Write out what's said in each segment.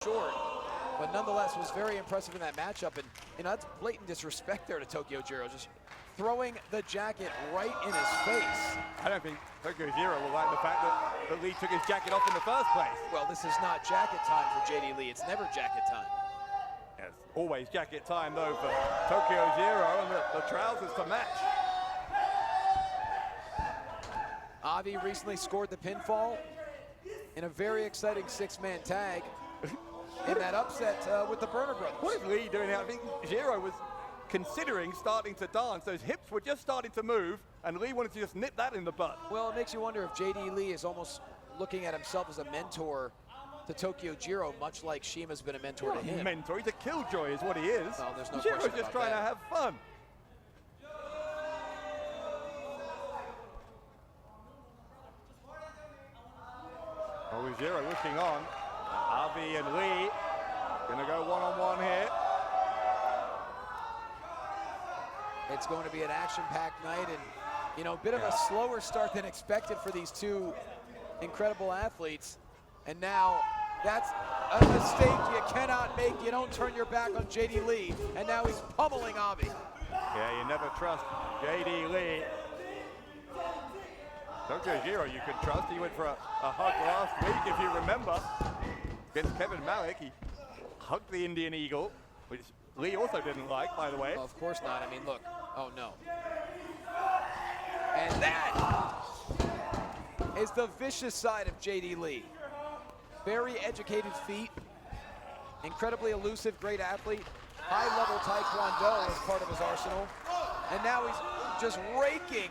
short, but nonetheless was very impressive in that matchup. And that's blatant disrespect there to TokyoJiro, just throwing the jacket right in his face. I don't think TokyoJiro will like the fact that Lee took his jacket off in the first place. Well, this is not jacket time for JD Lee. It's never jacket time. Yes, always jacket time though for TokyoJiro, and the trousers to match. Avi recently scored the pinfall in a very exciting six-man tag in that upset with the Burner Brothers. What is Lee doing now? I think Jiro was considering starting to dance. Those hips were just starting to move, and Lee wanted to just nip that in the bud. Well, it makes you wonder if JD Lee is almost looking at himself as a mentor to TokyoJiro, much like Shima's been a mentor to him. Mentor, he's a killjoy is what he is. Well, there's no Jiro's question just about trying that. to have fun. Jiro looking on. Avi and Lee gonna go one-on-one here. It's going to be an action-packed night, and a bit of a slower start than expected for these two incredible athletes. And now that's a mistake you cannot make. You don't turn your back on JD Lee, and now he's pummeling Avi. Yeah, you never trust JD Lee. TokyoJiro you could trust. He went for a hug last week, if you remember, against Kevin Malik. He hugged the Indian Eagle, which Lee also didn't like, by the way. Well, of course not. I mean, look. Oh, no. And that is the vicious side of JD Lee. Very educated feet, incredibly elusive, great athlete, high-level Taekwondo as part of his arsenal. And now he's just raking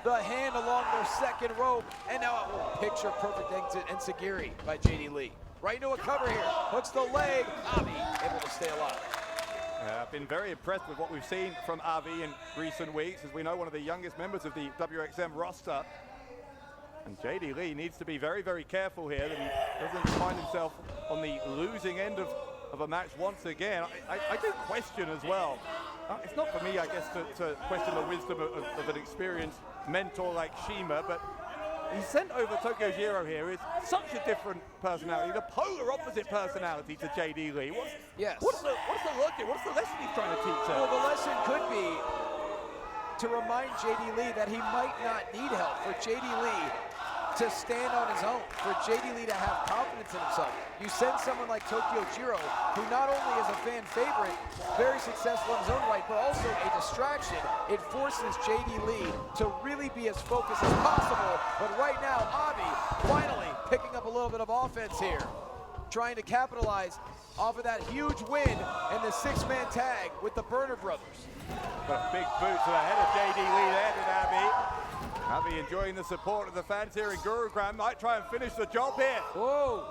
the hand along their second rope, and now picture perfect enziguri by JD Lee. Right into a cover here, hooks the leg, Avi able to stay alive. I've been very impressed with what we've seen from Avi in recent weeks, as we know one of the youngest members of the WXM roster. And JD Lee needs to be very, very careful here that he doesn't find himself on the losing end of a match once again. I do question as well. It's not for me, I guess, to question the wisdom of an experienced mentor like Shima, but he sent over TokyoJiro here is such a different personality, the polar opposite personality to JD Lee. What's the logic? What's the lesson he's trying to teach her? Well, the lesson could be to remind JD Lee that he might not need help, for JD Lee to stand on his own, for JD Lee to have confidence in himself. You send someone like TokyoJiro, who not only is a fan favorite, very successful in his own right, but also a distraction. It forces JD Lee to really be as focused as possible. But right now, Avi finally picking up a little bit of offense here, trying to capitalize off of that huge win in the six-man tag with the Burner Brothers. Got a big boot to the head of JD Lee there, did Avi. Avi enjoying the support of the fans here in Gurugram. Might try and finish the job here. Whoa.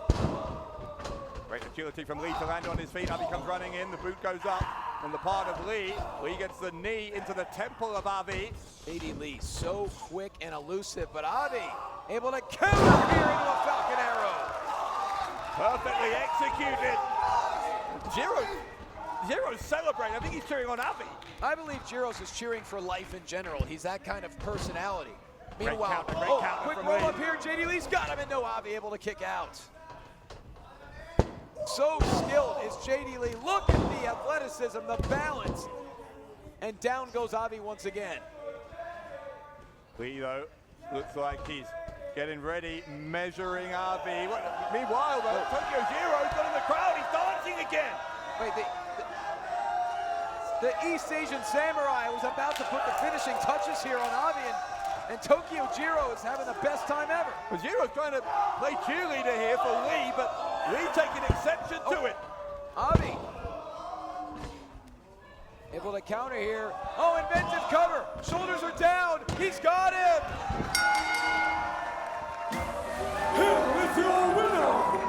Great agility from Lee to land on his feet. Avi comes running in. The boot goes up on the part of Lee. Lee gets the knee into the temple of Avi. JD Lee so quick and elusive, but Avi able to counter here into a Falcon Arrow. Perfectly executed. Jiro's celebrating. I think he's cheering on Avi. I believe Jiro's is cheering for life in general. He's that kind of personality. Meanwhile, great counter quick from roll Lee. up here. JD Lee's got him, and no Avi able to kick out. So skilled is JD Lee. Look at the athleticism, the balance. And down goes Avi once again. Lee, though, looks like he's getting ready, measuring Avi. Meanwhile, though, TokyoJiro's got in the crowd. He's dancing again. Wait, the East Asian Samurai was about to put the finishing touches here on Avi, and TokyoJiro is having the best time ever. Well, Jiro's trying to play cheerleader here for Lee, but Lee taking exception to it. Avi able to counter here. Oh, inventive cover. Shoulders are down. He's got him. Here is your winner,